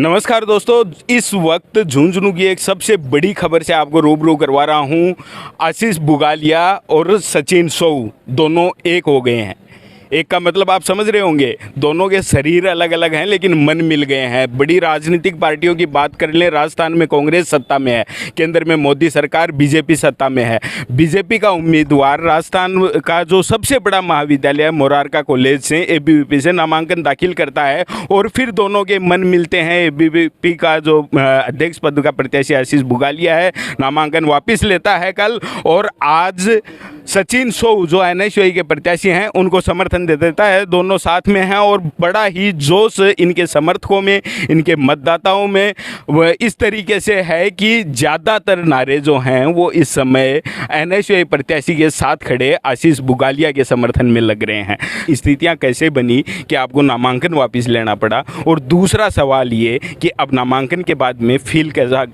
नमस्कार दोस्तों, इस वक्त झुंझुनू की एक सबसे बड़ी खबर से आपको रूबरू करवा रहा हूं। आशीष बुगालिया और सचिन सोऊ दोनों एक हो गए हैं। एक का मतलब आप समझ रहे होंगे, दोनों के शरीर अलग अलग हैं लेकिन मन मिल गए हैं। बड़ी राजनीतिक पार्टियों की बात कर लें, राजस्थान में कांग्रेस सत्ता में है, केंद्र में मोदी सरकार, बीजेपी सत्ता में है। बीजेपी का उम्मीदवार राजस्थान का जो सबसे बड़ा महाविद्यालय है मोरारका कॉलेज से एबीवीपी से नामांकन दाखिल करता है और फिर दोनों के मन मिलते हैं। एबीवीपी का जो अध्यक्ष पद का प्रत्याशी आशीष बुगालिया है, नामांकन वापस लेता है कल, और आज सचिन सोऊ जो एनएसयूआई के प्रत्याशी हैं उनको समर्थन दे देता है। दोनों साथ में हैं और बड़ा ही जोश इनके समर्थकों में, इनके मतदाताओं में इस तरीके से है कि ज़्यादातर नारे जो हैं वो इस समय एनएसयूआई प्रत्याशी के साथ खड़े आशीष बुगालिया के समर्थन में लग रहे हैं। स्थितियां कैसे बनी कि आपको नामांकन वापस लेना पड़ा, और दूसरा सवाल ये कि अब नामांकन के बाद में फील कैसा,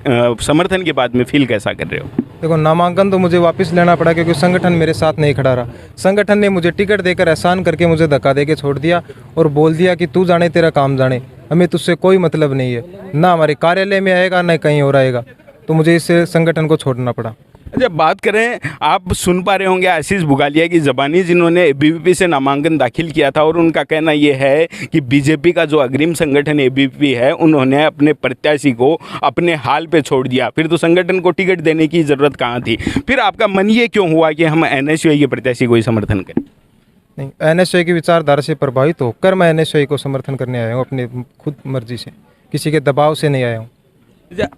समर्थन के बाद में फील कैसा कर रहे हो? देखो, नामांकन तो मुझे वापस लेना पड़ा क्योंकि संगठन मेरे साथ नहीं खड़ा रहा। संगठन ने मुझे टिकट देकर एहसान करके मुझे धक्का देके छोड़ दिया और बोल दिया कि तू जाने तेरा काम जाने, हमें तुझसे कोई मतलब नहीं है, ना हमारे कार्यालय में आएगा ना कहीं और आएगा। तो मुझे इस संगठन को छोड़ना पड़ा। जब बात करें, आप सुन पा रहे होंगे आशीष बुगालिया की ज़बानी, जिन्होंने एबीवीपी से नामांकन दाखिल किया था, और उनका कहना यह है कि बीजेपी का जो अग्रिम संगठन एबीवीपी है उन्होंने अपने प्रत्याशी को अपने हाल पे छोड़ दिया। फिर तो संगठन को टिकट देने की ज़रूरत कहाँ थी? फिर आपका मन ये क्यों हुआ कि हम एनएसयूआई के प्रत्याशी को ही समर्थन करें? नहीं, एनएसयूआई की विचारधारा से प्रभावित होकर मैं एनएसयूआई को समर्थन करने आया हूँ, अपने खुद मर्जी से, किसी के दबाव से नहीं आया हूँ।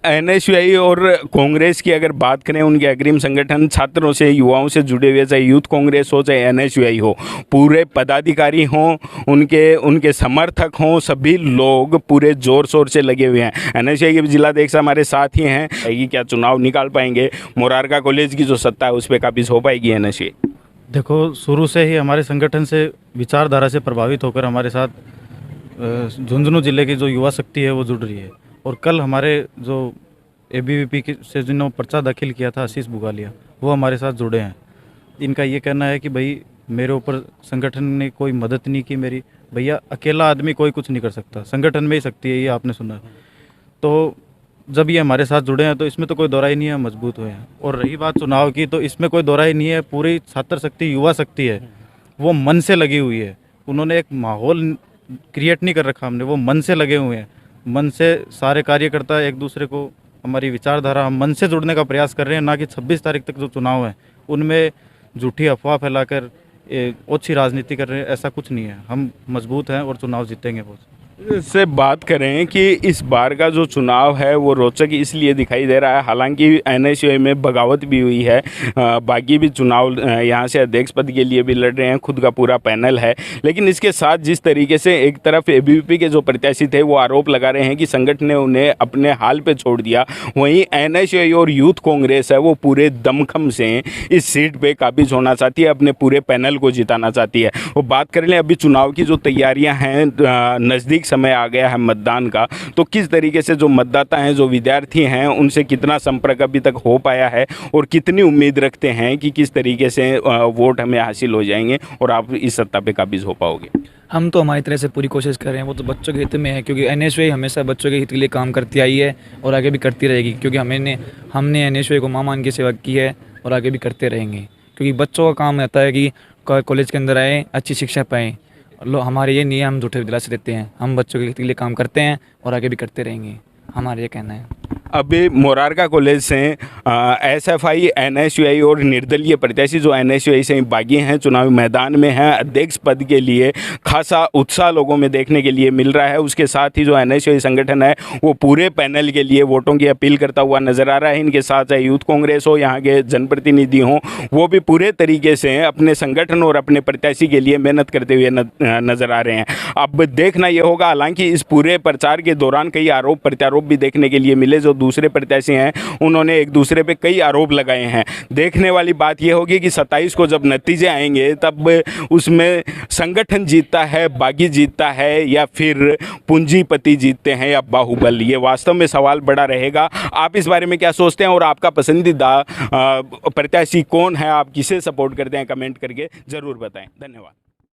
एनएसयूआई और कांग्रेस की अगर बात करें, उनके अग्रिम संगठन छात्रों से, युवाओं से जुड़े हुए, चाहे यूथ कांग्रेस हो चाहे एनएसयूआई हो, पूरे पदाधिकारी हों, उनके समर्थक हों, सभी लोग पूरे जोर शोर से लगे हुए हैं। एनएसयूआई के जिलाध्यक्ष हमारे साथ ही हैं। क्या चुनाव निकाल पाएंगे? मोरारका कॉलेज की जो सत्ता है उस पर काबिज हो पाएगी एनएसयूआई? देखो, शुरू से ही हमारे संगठन से विचारधारा से प्रभावित होकर हमारे साथ झुंझुनू जिले की जो युवा शक्ति है वो जुड़ रही है। और कल हमारे जो एबीवीपी से जिन्होंने पर्चा दाखिल किया था आशीष बुगालिया, वो हमारे साथ जुड़े हैं। इनका ये कहना है कि भाई मेरे ऊपर संगठन ने कोई मदद नहीं की मेरी। भैया, अकेला आदमी कोई कुछ नहीं कर सकता, संगठन में ही शक्ति है, ये आपने सुना। तो जब ये हमारे साथ जुड़े हैं तो इसमें तो कोई दोहराई नहीं है, मजबूत हुए हैं। और रही बात चुनाव की, तो इसमें कोई दोहराई नहीं है। पूरी छात्र शक्ति, युवा शक्ति है, वो मन से लगी हुई है। उन्होंने एक माहौल क्रिएट नहीं कर रखा, हमने, वो मन से लगे हुए हैं। मन से सारे कार्यकर्ता एक दूसरे को, हमारी विचारधारा, हम मन से जुड़ने का प्रयास कर रहे हैं, ना कि 26 तारीख तक जो चुनाव है उनमें झूठी अफवाह फैलाकर ओछी राजनीति कर रहे हैं। ऐसा कुछ नहीं है, हम मजबूत हैं और चुनाव जीतेंगे। बहुत से बात करें कि इस बार का जो चुनाव है वो रोचक इसलिए दिखाई दे रहा है, हालांकि एनएसयूआई में बगावत भी हुई है, बाकी भी चुनाव यहाँ से अध्यक्ष पद के लिए भी लड़ रहे हैं, खुद का पूरा पैनल है। लेकिन इसके साथ जिस तरीके से एक तरफ एबीवीपी के जो प्रत्याशी थे वो आरोप लगा रहे हैं कि संगठन ने उन्हें अपने हाल पे छोड़ दिया, वहीं एनएसयूआई और यूथ कांग्रेस है वो पूरे दमखम से इस सीट पर काबिज होना चाहती है, अपने पूरे पैनल को जिताना चाहती है। वो बात कर लें अभी चुनाव की जो तैयारियाँ हैं, नज़दीक समय आ गया है मतदान का, तो किस तरीके से जो मतदाता हैं, जो विद्यार्थी हैं, उनसे कितना संपर्क अभी तक हो पाया है और कितनी उम्मीद रखते हैं कि किस तरीके से वोट हमें हासिल हो जाएंगे और आप इस सत्ता पे काबिज हो पाओगे? हम तो हमारी तरह से पूरी कोशिश कर रहे हैं, वो तो बच्चों के हित में है, क्योंकि एनएसयूआई हमेशा बच्चों के हित के लिए काम करती आई है और आगे भी करती रहेगी, क्योंकि हमने एनएसयूआई को मां मान के सेवा की है और आगे भी करते रहेंगे। क्योंकि बच्चों का काम रहता है कि कॉलेज के अंदर आए, अच्छी शिक्षा पाएँ। हमारे ये नहीं है हम झूठे दिलासे देते हैं, हम बच्चों के लिए काम करते हैं और आगे भी करते रहेंगे, हमारा ये कहना है। अभी मोरारका कॉलेज से एसएफआई, एनएसयूआई और निर्दलीय प्रत्याशी जो एनएसयूआई से बागी हैं चुनावी मैदान में हैं, अध्यक्ष पद के लिए खासा उत्साह लोगों में देखने के लिए मिल रहा है। उसके साथ ही जो एनएसयूआई संगठन है वो पूरे पैनल के लिए वोटों की अपील करता हुआ नजर आ रहा है। इनके साथ चाहे यूथ कांग्रेस हो, यहाँ के जनप्रतिनिधि हों, वो भी पूरे तरीके से अपने संगठन और अपने प्रत्याशी के लिए मेहनत करते हुए नजर आ रहे हैं। अब देखना ये होगा, हालांकि इस पूरे प्रचार के दौरान कई आरोप प्रत्यारोप भी देखने के लिए मिले। जो दूसरे प्रत्याशी हैं उन्होंने एक दूसरे पे कई आरोप लगाए हैं। देखने वाली बात यह होगी कि 27 को जब नतीजे आएंगे तब उसमें संगठन जीतता है, बागी जीतता है, या फिर पूंजीपति जीतते हैं, या बाहुबल। ये वास्तव में सवाल बड़ा रहेगा। आप इस बारे में क्या सोचते हैं और आपका पसंदीदा प्रत्याशी कौन है? आप किसे सपोर्ट करते हैं? कमेंट करके ज़रूर बताएं। धन्यवाद।